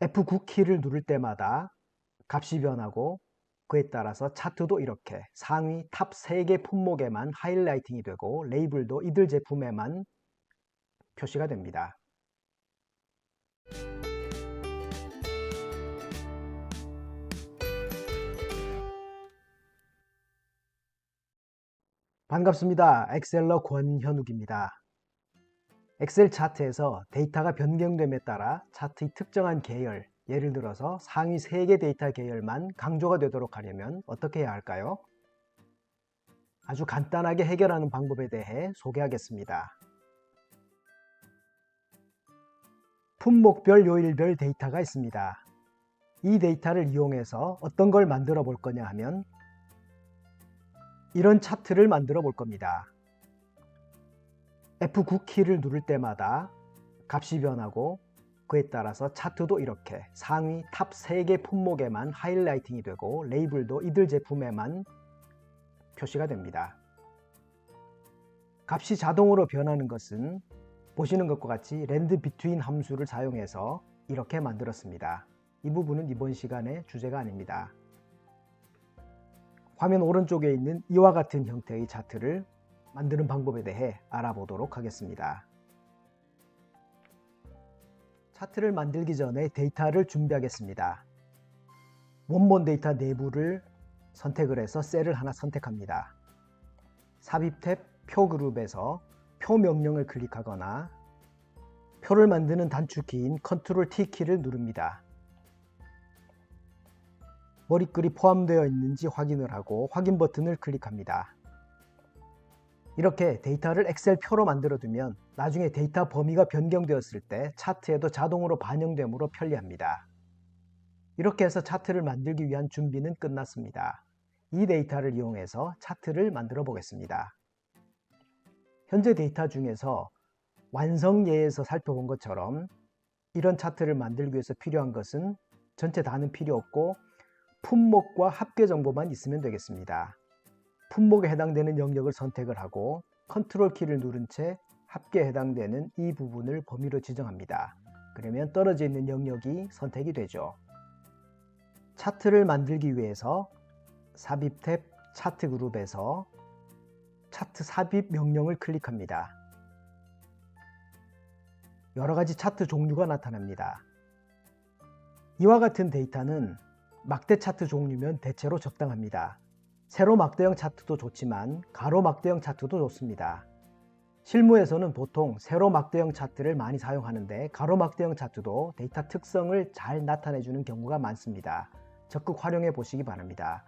F9 키를 누를 때마다 값이 변하고 그에 따라서 차트도 이렇게 상위 탑 3개 품목에만 하이라이팅이 되고 레이블도 이들 제품에만 표시가 됩니다. 반갑습니다. 엑셀러 권현욱입니다. 엑셀 차트에서 데이터가 변경됨에 따라 차트의 특정한 계열, 예를 들어서 상위 3개 데이터 계열만 강조가 되도록 하려면 어떻게 해야 할까요? 아주 간단하게 해결하는 방법에 대해 소개하겠습니다. 품목별 요일별 데이터가 있습니다. 이 데이터를 이용해서 어떤 걸 만들어 볼 거냐 하면 이런 차트를 만들어 볼 겁니다. F9 키를 누를 때마다 값이 변하고 그에 따라서 차트도 이렇게 상위 탑 3개 품목에만 하이라이팅이 되고 레이블도 이들 제품에만 표시가 됩니다. 값이 자동으로 변하는 것은 보시는 것과 같이 랜드 비트윈 함수를 사용해서 이렇게 만들었습니다. 이 부분은 이번 시간의 주제가 아닙니다. 화면 오른쪽에 있는 이와 같은 형태의 차트를 만드는 방법에 대해 알아보도록 하겠습니다. 차트를 만들기 전에 데이터를 준비하겠습니다. 원본 데이터 내부를 선택을 해서 셀을 하나 선택합니다. 삽입 탭 표 그룹에서 표 명령을 클릭하거나 표를 만드는 단축키인 Ctrl T 키를 누릅니다. 머리글이 포함되어 있는지 확인을 하고 확인 버튼을 클릭합니다. 이렇게 데이터를 엑셀 표로 만들어 두면 나중에 데이터 범위가 변경되었을 때 차트에도 자동으로 반영되므로 편리합니다. 이렇게 해서 차트를 만들기 위한 준비는 끝났습니다. 이 데이터를 이용해서 차트를 만들어 보겠습니다. 현재 데이터 중에서 완성 예에서 살펴본 것처럼 이런 차트를 만들기 위해서 필요한 것은 전체 다는 필요 없고 품목과 합계 정보만 있으면 되겠습니다. 품목에 해당되는 영역을 선택을 하고 컨트롤 키를 누른 채 합계에 해당되는 이 부분을 범위로 지정합니다. 그러면 떨어져 있는 영역이 선택이 되죠. 차트를 만들기 위해서 삽입 탭 차트 그룹에서 차트 삽입 명령을 클릭합니다. 여러 가지 차트 종류가 나타납니다. 이와 같은 데이터는 막대 차트 종류면 대체로 적당합니다. 세로 막대형 차트도 좋지만 가로 막대형 차트도 좋습니다. 실무에서는 보통 세로 막대형 차트를 많이 사용하는데 가로 막대형 차트도 데이터 특성을 잘 나타내주는 경우가 많습니다. 적극 활용해 보시기 바랍니다.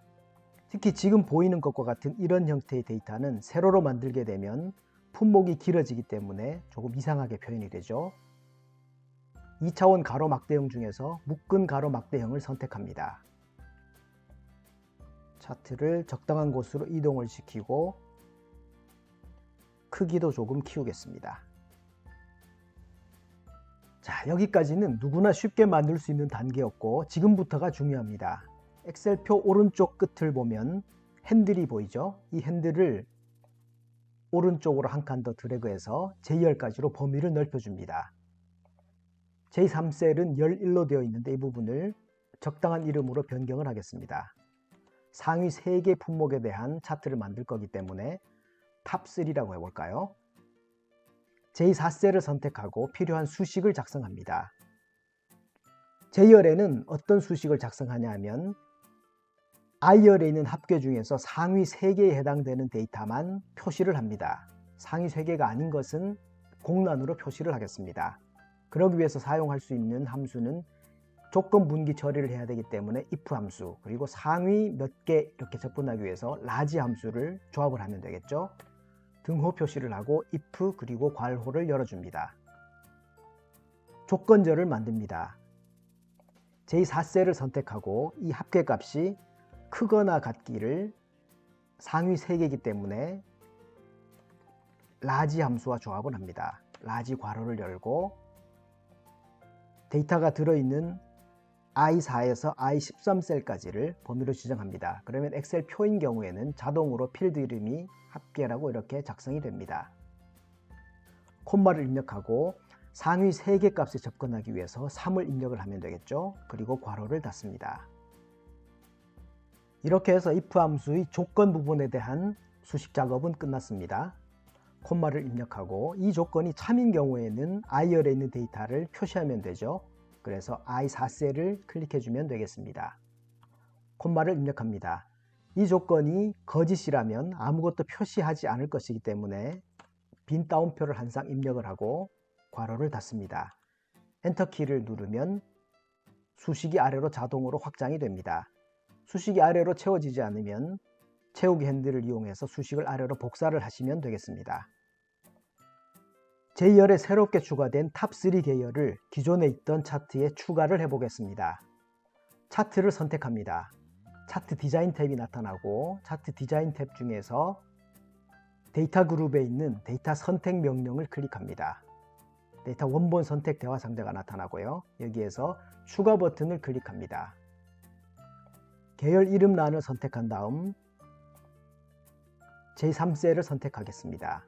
특히 지금 보이는 것과 같은 이런 형태의 데이터는 세로로 만들게 되면 품목이 길어지기 때문에 조금 이상하게 표현이 되죠. 2차원 가로 막대형 중에서 묶은 가로 막대형을 선택합니다. 차트를 적당한 곳으로 이동을 시키고 크기도 조금 키우겠습니다. 자, 여기까지는 누구나 쉽게 만들 수 있는 단계였고 지금부터가 중요합니다. 엑셀표 오른쪽 끝을 보면 핸들이 보이죠? 이 핸들을 오른쪽으로 한 칸 더 드래그해서 제2열까지로 범위를 넓혀줍니다. 제3셀은 11로 되어 있는데 이 부분을 적당한 이름으로 변경을 하겠습니다. 상위 3개 품목에 대한 차트를 만들 거기 때문에 탑3라고 해볼까요? 제4셀을 선택하고 필요한 수식을 작성합니다. J열에는 어떤 수식을 작성하냐 하면 I열에 있는 합계 중에서 상위 3개에 해당되는 데이터만 표시를 합니다. 상위 3개가 아닌 것은 공란으로 표시를 하겠습니다. 그러기 위해서 사용할 수 있는 함수는 조건 분기 처리를 해야 되기 때문에 if 함수, 그리고 상위 몇 개 이렇게 접근하기 위해서 large 함수를 조합을 하면 되겠죠. 등호 표시를 하고 if 그리고 괄호를 열어줍니다. 조건절을 만듭니다. 제4셀을 선택하고 이 합계값이 크거나 같기를 상위 3개이기 때문에 large 함수와 조합을 합니다. large 괄호를 열고 데이터가 들어있는 I4에서 I13셀까지를 범위로 지정합니다. 그러면 엑셀 표인 경우에는 자동으로 필드 이름이 합계라고 이렇게 작성이 됩니다. 콤마를 입력하고 상위 3개 값에 접근하기 위해서 3을 입력을 하면 되겠죠. 그리고 괄호를 닫습니다. 이렇게 해서 if 함수의 조건 부분에 대한 수식 작업은 끝났습니다. 콤마를 입력하고 이 조건이 참인 경우에는 i열에 있는 데이터를 표시하면 되죠. 그래서 i4셀을 클릭해주면 되겠습니다. 콤마를 입력합니다. 이 조건이 거짓이라면 아무것도 표시하지 않을 것이기 때문에 빈 따옴표를 한 쌍 입력을 하고 괄호를 닫습니다. 엔터키를 누르면 수식이 아래로 자동으로 확장이 됩니다. 수식이 아래로 채워지지 않으면 채우기 핸들을 이용해서 수식을 아래로 복사를 하시면 되겠습니다. 제2열에 새롭게 추가된 탑3 계열을 기존에 있던 차트에 추가를 해보겠습니다. 차트를 선택합니다. 차트 디자인 탭이 나타나고 차트 디자인 탭 중에서 데이터 그룹에 있는 데이터 선택 명령을 클릭합니다. 데이터 원본 선택 대화 상자가 나타나고요. 여기에서 추가 버튼을 클릭합니다. 계열 이름 란을 선택한 다음 제3셀을 선택하겠습니다.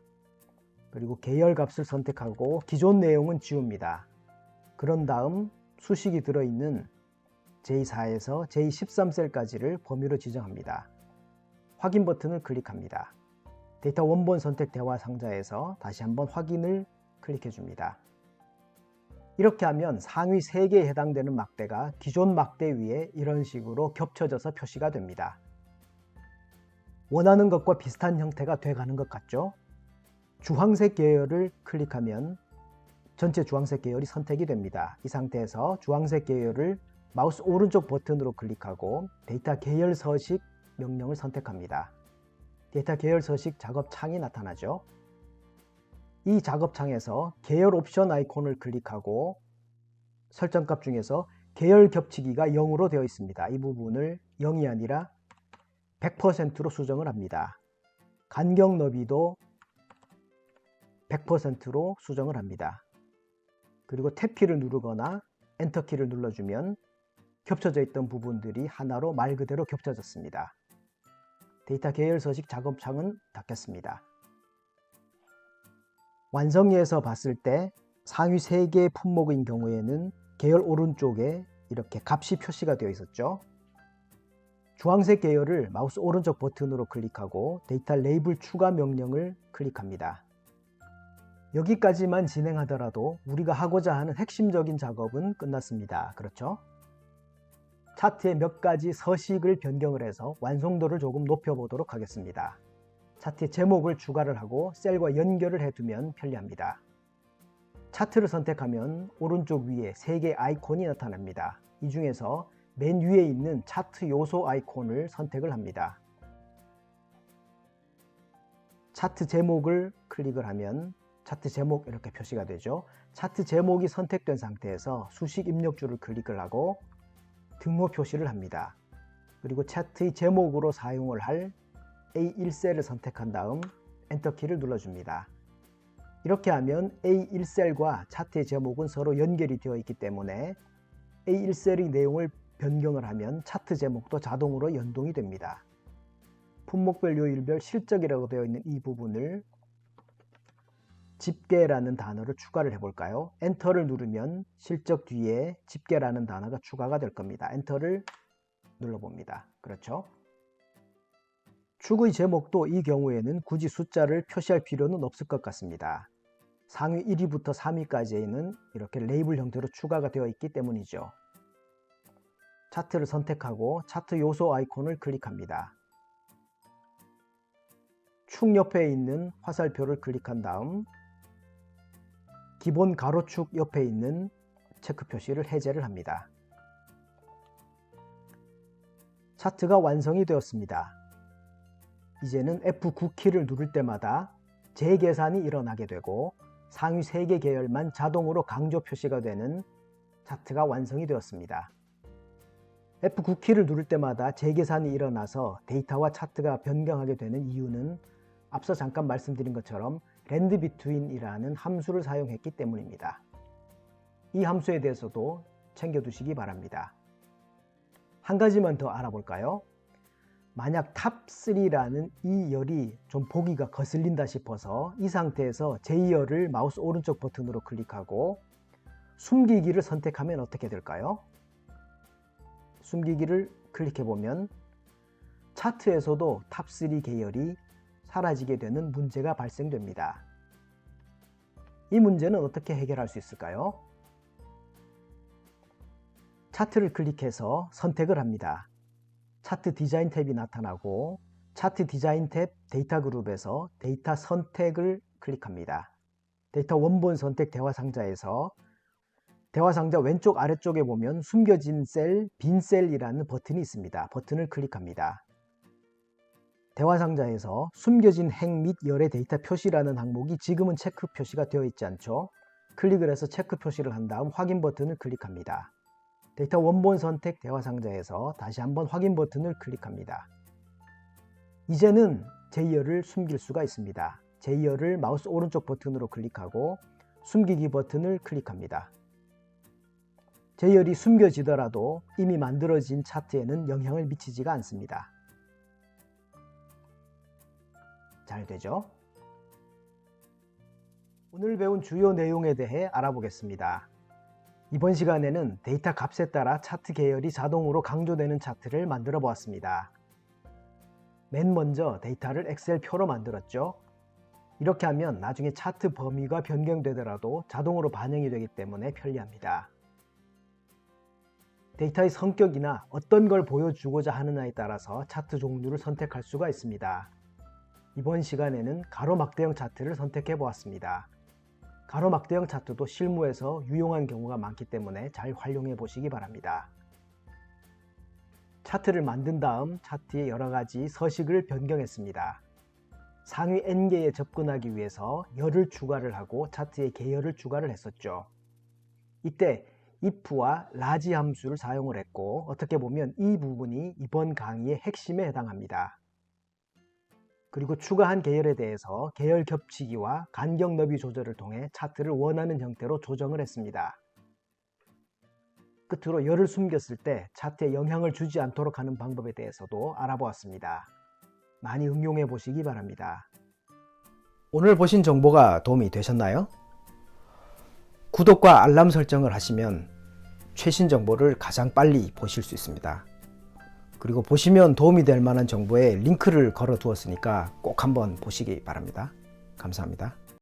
그리고 계열 값을 선택하고 기존 내용은 지웁니다. 그런 다음 수식이 들어있는 J4에서 J13셀까지를 범위로 지정합니다. 확인 버튼을 클릭합니다. 데이터 원본 선택 대화 상자에서 다시 한번 확인을 클릭해 줍니다. 이렇게 하면 상위 3개에 해당되는 막대가 기존 막대 위에 이런 식으로 겹쳐져서 표시가 됩니다. 원하는 것과 비슷한 형태가 돼가는 것 같죠? 주황색 계열을 클릭하면 전체 주황색 계열이 선택이 됩니다. 이 상태에서 주황색 계열을 마우스 오른쪽 버튼으로 클릭하고 데이터 계열 서식 명령을 선택합니다. 데이터 계열 서식 작업창이 나타나죠. 이 작업창에서 계열 옵션 아이콘을 클릭하고 설정값 중에서 계열 겹치기가 0으로 되어 있습니다. 이 부분을 0이 아니라 100%로 수정을 합니다. 간격 너비도 100%로 수정을 합니다. 그리고 탭키를 누르거나 엔터키를 눌러주면 겹쳐져 있던 부분들이 하나로 말 그대로 겹쳐졌습니다. 데이터 계열 서식 작업창은 닫겠습니다. 완성리에서 봤을 때 상위 3개의 품목인 경우에는 계열 오른쪽에 이렇게 값이 표시가 되어 있었죠. 주황색 계열을 마우스 오른쪽 버튼으로 클릭하고 데이터 레이블 추가 명령을 클릭합니다. 여기까지만 진행하더라도 우리가 하고자 하는 핵심적인 작업은 끝났습니다. 그렇죠? 차트에 몇 가지 서식을 변경을 해서 완성도를 조금 높여보도록 하겠습니다. 차트에 제목을 추가를 하고 셀과 연결을 해두면 편리합니다. 차트를 선택하면 오른쪽 위에 3개의 아이콘이 나타납니다. 이 중에서 맨 위에 있는 차트 요소 아이콘을 선택을 합니다. 차트 제목을 클릭을 하면 차트 제목 이렇게 표시가 되죠. 차트 제목이 선택된 상태에서 수식 입력줄을 클릭을 하고 등호 표시를 합니다. 그리고 차트의 제목으로 사용을 할 A1셀을 선택한 다음 엔터키를 눌러줍니다. 이렇게 하면 A1셀과 차트의 제목은 서로 연결이 되어 있기 때문에 A1셀의 내용을 변경을 하면 차트 제목도 자동으로 연동이 됩니다. 품목별 요일별 실적이라고 되어 있는 이 부분을 집계라는 단어를 추가를 해볼까요? 엔터를 누르면 실적 뒤에 집계라는 단어가 추가가 될 겁니다. 엔터를 눌러봅니다. 그렇죠? 축의 제목도 이 경우에는 굳이 숫자를 표시할 필요는 없을 것 같습니다. 상위 1위부터 3위까지는 이렇게 레이블 형태로 추가가 되어 있기 때문이죠. 차트를 선택하고 차트 요소 아이콘을 클릭합니다. 축 옆에 있는 화살표를 클릭한 다음 기본 가로축 옆에 있는 체크 표시를 해제를 합니다. 차트가 완성이 되었습니다. 이제는 F9키를 누를 때마다 재계산이 일어나게 되고 상위 3개 계열만 자동으로 강조 표시가 되는 차트가 완성이 되었습니다. F9키를 누를 때마다 재계산이 일어나서 데이터와 차트가 변경하게 되는 이유는 앞서 잠깐 말씀드린 것처럼 랜드비트윈이라는 함수를 사용했기 때문입니다. 이 함수에 대해서도 챙겨두시기 바랍니다. 한 가지만 더 알아볼까요? 만약 탑3라는 이 열이 좀 보기가 거슬린다 싶어서 이 상태에서 제2열을 마우스 오른쪽 버튼으로 클릭하고 숨기기를 선택하면 어떻게 될까요? 숨기기를 클릭해 보면 차트에서도 탑3 계열이 사라지게 되는 문제가 발생됩니다. 이 문제는 어떻게 해결할 수 있을까요? 차트를 클릭해서 선택을 합니다. 차트 디자인 탭이 나타나고 차트 디자인 탭 데이터 그룹에서 데이터 선택을 클릭합니다. 데이터 원본 선택 대화 상자에서 대화 상자 왼쪽 아래쪽에 보면 숨겨진 셀, 빈 셀이라는 버튼이 있습니다. 버튼을 클릭합니다. 대화 상자에서 숨겨진 행 및 열의 데이터 표시라는 항목이 지금은 체크 표시가 되어 있지 않죠? 클릭을 해서 체크 표시를 한 다음 확인 버튼을 클릭합니다. 데이터 원본 선택 대화 상자에서 다시 한번 확인 버튼을 클릭합니다. 이제는 제이어를 숨길 수가 있습니다. 제이어를 마우스 오른쪽 버튼으로 클릭하고 숨기기 버튼을 클릭합니다. 제이어이 숨겨지더라도 이미 만들어진 차트에는 영향을 미치지가 않습니다. 잘 되죠? 오늘 배운 주요 내용에 대해 알아보겠습니다. 이번 시간에는 데이터 값에 따라 차트 계열이 자동으로 강조되는 차트를 만들어 보았습니다. 맨 먼저 데이터를 엑셀 표로 만들었죠. 이렇게 하면 나중에 차트 범위가 변경되더라도 자동으로 반영이 되기 때문에 편리합니다. 데이터의 성격이나 어떤 걸 보여주고자 하느냐에 따라서 차트 종류를 선택할 수가 있습니다. 이번 시간에는 가로막대형 차트를 선택해 보았습니다. 가로막대형 차트도 실무에서 유용한 경우가 많기 때문에 잘 활용해 보시기 바랍니다. 차트를 만든 다음 차트의 여러가지 서식을 변경했습니다. 상위 n개에 접근하기 위해서 열을 추가를 하고 차트의 계열을 추가를 했었죠. 이때 if와 라지 함수를 사용을 했고 어떻게 보면 이 부분이 이번 강의의 핵심에 해당합니다. 그리고 추가한 계열에 대해서 계열 겹치기와 간격 너비 조절을 통해 차트를 원하는 형태로 조정을 했습니다. 끝으로 열을 숨겼을 때 차트에 영향을 주지 않도록 하는 방법에 대해서도 알아보았습니다. 많이 응용해 보시기 바랍니다. 오늘 보신 정보가 도움이 되셨나요? 구독과 알람 설정을 하시면 최신 정보를 가장 빨리 보실 수 있습니다. 그리고 보시면 도움이 될 만한 정보에 링크를 걸어 두었으니까 꼭 한번 보시기 바랍니다. 감사합니다.